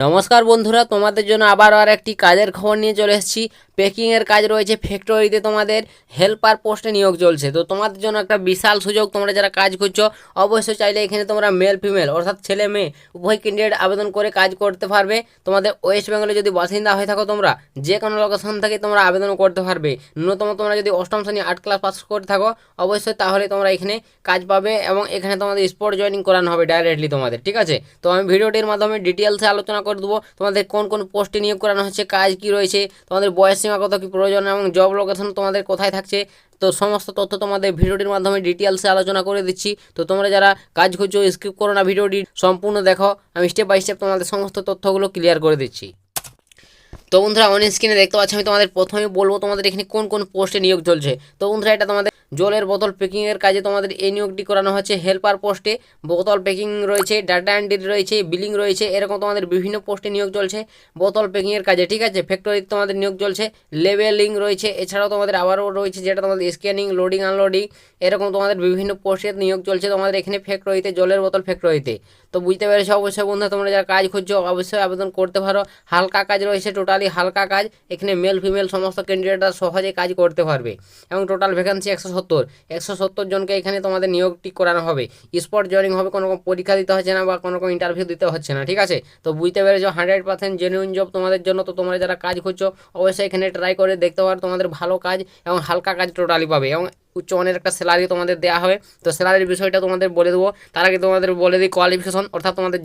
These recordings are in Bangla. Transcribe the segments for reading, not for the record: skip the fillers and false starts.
নমস্কার বন্ধুরা, তোমাদের জন্য আবারও আর একটি কাজের খবর নিয়ে চলে এসেছি। পেকিংয়ের কাজ রয়েছে, ফ্যাক্টরিতে তোমাদের হেল্পার পোস্টে নিয়োগ চলছে। তো তোমাদের জন্য একটা বিশাল সুযোগ। তোমরা যারা কাজ করছো অবশ্যই চাইলে এখানে তোমরা মেল ফিমেল অর্থাৎ ছেলে মেয়ে উভয় ক্যান্ডিডেট আবেদন করে কাজ করতে পারবে। তোমাদের ওয়েস্ট বেঙ্গলে যদি বাসিন্দা হয়ে থাকো তোমরা যে কোনো লোকেশন থেকে তোমরা আবেদন করতে পারবে। ন্যূনতম তোমরা যদি অষ্টম শ্রেণী 8 ক্লাস পাস করে থাকো অবশ্যই, তাহলে তোমরা এখানে কাজ পাবে এবং এখানে তোমাদের স্পট জয়েনিং করানো হবে ডাইরেক্টলি তোমাদের। ঠিক আছে, তো আমি ভিডিওটির মাধ্যমে ডিটেলসে আলোচনা করে দেবো তোমাদের কোন কোন পোস্টে নিয়োগ করানো হচ্ছে, কাজ কি রয়েছে, তোমাদের বয়স সীমা কত কি প্রয়োজন এবং জব লোকেশন তোমাদের কোথায় থাকছে। তো সমস্ত তথ্য তোমাদের ভিডিওটির মাধ্যমে ডিটেলসে আলোচনা করে দিচ্ছি। তো তোমরা যারা কাজ করছো স্কিপ করো না, ভিডিওটি সম্পূর্ণ দেখো। আমি স্টেপ বাই স্টেপ তোমাদের সমস্ত তথ্যগুলো ক্লিয়ার করে দিচ্ছি। তো বন্ধুরা, অন স্ক্রিনে দেখতে পাচ্ছি আমি তোমাদের প্রথমে বলবো তোমাদের এখানে কোন কোন পোস্টে নিয়োগ চলছে। তো বন্ধুরা, এটা তোমাদের জলের বোতল প্যাকিংয়ের কাজে তোমাদের এই নিয়োগটি করানো হচ্ছে। হেল্পার পোস্টে বোতল প্যাকিং রয়েছে, ডাটা এন্ট্রি রয়েছে, বিলিং রয়েছে, এরকম তোমাদের বিভিন্ন পোস্টে নিয়োগ চলছে বোতল প্যাকিংয়ের কাজে। ঠিক আছে, ফ্যাক্টরিতে তোমাদের নিয়োগ চলছে, লেবেলিং রয়েছে, এছাড়াও তোমাদের আবারও রয়েছে যেটা তোমাদের স্ক্যানিং, লোডিং আনলোডিং, এরকম তোমাদের বিভিন্ন পোস্টে নিয়োগ চলছে তোমাদের এখানে ফ্যাক্টরিতে, জলের বোতল ফ্যাক্টরিতে। তো বুঝতে পেরেছো অবশ্যই বন্ধুরা, তোমরা যারা কাজ খুঁজছো অবশ্যই আবেদন করতে পারো। হালকা কাজ রয়েছে, টোটালি হালকা কাজ। এখানে মেল ফিমেল সমস্ত ক্যান্ডিডেটরা সহজে কাজ করতে পারবে এবং টোটাল ভ্যাকেন্সি 170 জনকে এখানে তোমাদের নিয়োগটি করানো হবে। স্পট জয়েনিং হবে, কোনো রকম পরীক্ষা দিতে হচ্ছে না বা কোনো রকম ইন্টারভিউ দিতে হচ্ছে না। ঠিক আছে, তো বুঝতে পেরেছো 100% জেনুইন জব তোমাদের জন্য। তো তোমরা যারা কাজ খুঁজছো অবশ্যই এখানে ট্রাই করে দেখতে পারো, তোমাদের ভালো কাজ এবং হালকা কাজ টোটালি পাবে এবং উচ্চ মানের একটা স্যালারি তোমাদের দেওয়া হবে। তো স্যালারির বিষয়টা তোমাদের বলে দেবো, তার আগে তোমাদের বলে দিই কোয়ালিফিকেশন অর্থাৎ তোমাদের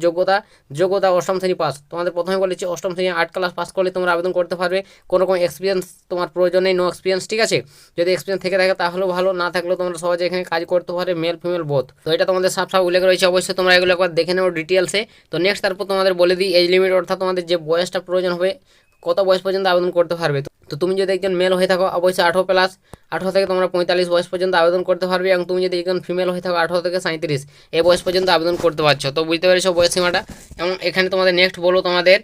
যোগ্যতা অষ্টম শ্রেণী পাস। তোমাদের প্রথমে বলেছি অষ্টম শ্রেণী 8 ক্লাস পাস করলে তোমরা আবেদন করতে পারবে। কোনো রকম এক্সপিরিয়েন্স তোমার প্রয়োজন নেই, নো এক্সপিরিয়েন্স। ঠিক আছে, যদি এক্সপিরিয়েন্স থেকে থাকে তাহলেও ভালো, না থাকলেও তোমরা সহজে এখানে কাজ করতে পারবে, মেল ফিমেল বোথ। তো এটা তোমাদের সাফ উল্লেখ রয়েছে, অবশ্যই তোমরা এগুলো একবার দেখে নেবো ডিটেলসে। তো নেক্সট তারপর তোমাদের বলে দিই এজ লিমিট অর্থাৎ তোমাদের যে বয়সটা প্রয়োজন হবে, কত বয়স পর্যন্ত আবেদন করতে পারবে। তো তুমি যদি একজন মেল হয়ে থাকো অবশ্যই 18+, 18 থেকে তোমরা 45 বয়স পর্যন্ত আবেদন করতে পারবে এবং তুমি যদি একজন ফিমেল হয়ে থাকো 18 থেকে 37 এই বয়স পর্যন্ত আবেদন করতে পারছো। তো বুঝতে পেরেছো বয়স সীমাটা। এবং এখানে তোমাদের নেক্সট বলো তোমাদের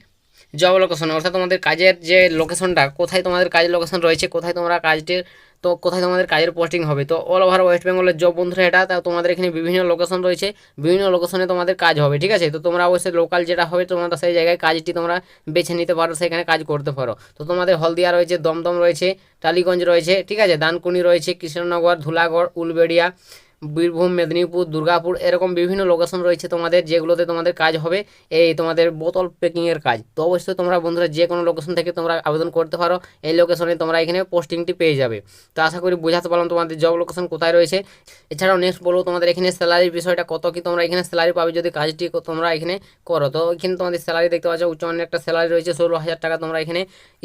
জব লোকেশন অর্থাৎ তোমাদের কাজের যে লোকেশনটা, কোথায় তোমাদের কাজের লোকেশন রয়েছে, কোথায় তোমরা কাজটির, তো কোথায় তোমাদের কাজের পোস্টিং হবে। তো অল ওভার ওয়েস্ট বেঙ্গলের জব বন্ধুরা এটা। তা তোমাদের এখানে বিভিন্ন লোকেশন রয়েছে, বিভিন্ন লোকেশনে তোমাদের কাজ হবে। ঠিক আছে, তো তোমরা অবশ্যই লোকাল যেটা হবে তোমরা সেই জায়গায় কাজটি তোমরা বেছে নিতে পারো, সেখানে কাজ করতে পারো। তো তোমাদের হলদিয়া রয়েছে, দমদম রয়েছে, টালিগঞ্জ রয়েছে, ঠিক আছে, দানকুনি রয়েছে, কৃষ্ণনগর, ধুলাগড়, উলবেড়িয়া, বীরভূম, মেদিনীপুর, দুর্গাপুর, এরকম বিভিন্ন লোকেশন রয়েছে তোমাদের, যেগুলোতে তোমাদের কাজ হবে এই তোমাদের বোতল প্যাকিংয়ের কাজ। তো অবশ্যই তোমরা বন্ধুরা যে কোনো লোকেশন থেকে তোমরা আবেদন করতে পারো, এই লোকেশনে তোমরা এখানে পোস্টিংটি পেয়ে যাবে। তো আশা করি বোঝাতে পারলাম তোমাদের জব লোকেশন কোথায় রয়েছে। এছাড়াও নেক্সট বলবো তোমাদের এখানে স্যালারির বিষয়টা, কত কি তোমরা এখানে স্যালারি পাবে যদি কাজটি তোমরা এখানে করো। তো এখানে তোমাদের স্যালারি দেখতে পাচ্ছ, উচ্চমানের একটা স্যালারি রয়েছে, 16,000 টাকা তোমরা এখানে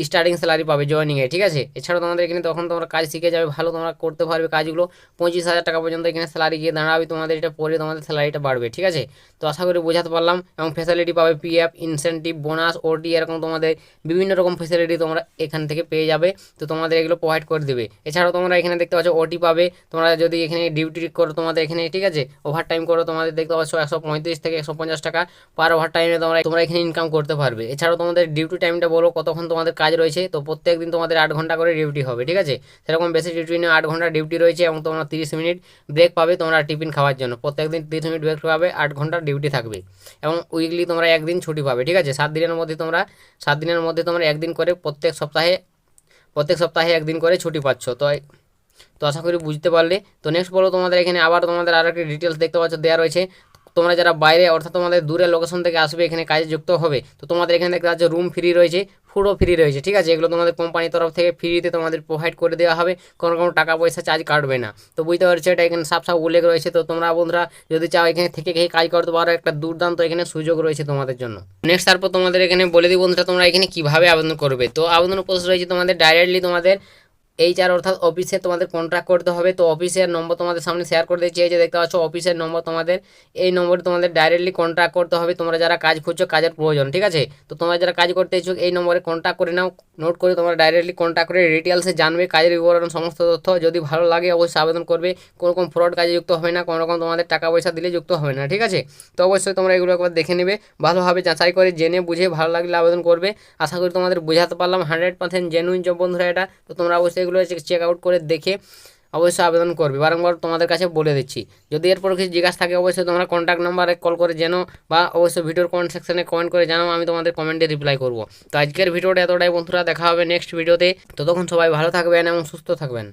স্টার্টিং স্যালারি পাবে জয়েনিংয়ে। ঠিক আছে, এছাড়াও তোমাদের এখানে তখন তোমরা কাজ শিখে যাবে, ভালো তোমরা করতে পারবে কাজগুলো, 25,000 টাকা পর্যন্ত এখানে স্যালারি গিয়ে দাঁড়াবে তোমাদের, এটা পরে তোমাদের স্যালারিটা বাড়বে। ঠিক আছে, তো আশা করি বোঝাতে পারলাম। এবং ফ্যাসিলিটি পাবে পিএফ, ইনসেন্টিভ, বোনাস, ওটি, এরকম তোমাদের বিভিন্ন রকম ফ্যাসিলিটি তোমরা এখান থেকে পেয়ে যাবে। তো তোমাদের এগুলো প্রোভাইড করে দেবে। এছাড়াও তোমরা এখানে দেখতে পাচ্ছ ওটি পাবে তোমরা যদি এখানে ডিউটি করো তোমাদের এখানে। ঠিক আছে, ওভার টাইম করো তোমাদের দেখতে পাচ্ছ 135 থেকে 150 টাকা পার ওভার টাইমে তোমরা এখানে ইনকাম করতে পারবে। এছাড়াও তোমাদের ডিউটি টাইমটা বলো কতক্ষণ তোমাদের কাজ রয়েছে। তো প্রত্যেক দিন তোমাদের 8 ঘন্টা করে ডিউটি হবে। ঠিক আছে, সেরকম বেশি ডিউটি নেই, 8 ঘন্টা ডিউটি রয়েছে এবং তোমরা 30 মিনিট ব্রেক পাবে তোমরা টিফিন খাওয়ার জন্য। প্রত্যেকদিন 30 মিনিট ব্রেক পাবে, 8 ঘন্টা ডিউটি থাকবে এবং উইকলি তোমরা একদিন ছুটি পাবে। ঠিক আছে, 7 দিনের মধ্যে তোমরা একদিন করে প্রত্যেক সপ্তাহে একদিন করে ছুটি পাচ্ছ। তো আশা করি বুঝতে পারলে। তো নেক্সট বলো তোমাদের এখানে আবার তোমাদের আরও একটি ডিটেলস দেখতে পাচ্ছ দেওয়া রয়েছে। তোমরা যারা বাইরে অর্থাৎ তোমাদের দূরের লোকেশন থেকে আসবে এখানে কাজে যুক্ত হবে, তো তোমাদের এখানে দেখতে পাচ্ছ রুম ফ্রি রয়েছে, ফুডও ফ্রি রয়েছে। ঠিক আছে, এগুলো তোমাদের কোম্পানির তরফ থেকে ফ্রিতে তোমাদের প্রোভাইড করে দেওয়া হবে, কোনো টাকা পয়সা চার্জ কাটবে না। তো বুঝতে পারছো এটা এখানে সাফ উল্লেখ রয়েছে। তো তোমরা বন্ধুরা যদি চাও এখানে থেকে কাজ করতে পারো, একটা দুর্দান্ত এখানে সুযোগ রয়েছে তোমাদের জন্য। নেক্সট তারপর তোমাদের এখানে বলে দিই বন্ধুরা তোমরা এখানে কীভাবে আবেদন করবে। তো আবেদনের প্রসেস রয়েছে তোমাদের ডাইরেক্টলি তোমাদের HR অর্থাৎ অফিসে তোমাদের কন্ট্যাক্ট করতে হবে। তো অফিসের নম্বর তোমাদের সামনে শেয়ার করে দিচ্ছি, এই যে দেখতে পাচ্ছ অফিসের নম্বর তোমাদের, এই নম্বরে তোমাদের ডাইরেক্টলি কন্ট্যাক্ট করতে হবে তোমরা যারা কাজ খুঁজছো, কাজের প্রয়োজন। ঠিক আছে, তো তোমরা যারা কাজ করতে ইচ্ছুক এই নম্বরে কন্ট্যাক্ট করে নাও, নোট করে তোমরা ডাইরেক্টলি কন্ট্যাক্ট করে ডিটেলসে জানবে কাজের বিবরণ সমস্ত তথ্য। যদি ভালো লাগে অবশ্যই আবেদন করবে, কোনো রকম ফ্রড কাজে যুক্ত হবে না, কোনো রকম তোমাদের টাকা পয়সা দিলে যুক্ত হবে না। ঠিক আছে, তো অবশ্যই তোমরা এগুলো একবার দেখে নেবে, ভালোভাবে যাচাই করে জেনে বুঝে ভালো লাগলে আবেদন করবে। আশা করি তোমাদের বোঝাতে পারলাম, 100% জেনুইন জব বন্ধুরা এটা। তো তোমরা অবশ্যই এগুলো চেক আউট করে দেখে অবশ্যই আবেদন করবে, বারংবার তোমাদের কাছে বলে দিচ্ছি। যদি এরপর কিছু জিজ্ঞাসা থাকে অবশ্যই তোমরা কন্ট্যাক্ট নাম্বারে কল করে জেনো, বা অবশ্যই ভিডিওর কমেন্ট সেকশনে কমেন্ট করে জানাও, আমি তোমাদের কমেন্টে রিপ্লাই করবো। তো আজকের ভিডিওটা এতটাই বন্ধুরা, দেখা হবে নেক্সট ভিডিওতে। ততক্ষণ সবাই ভালো থাকবেন এবং সুস্থ থাকবেন।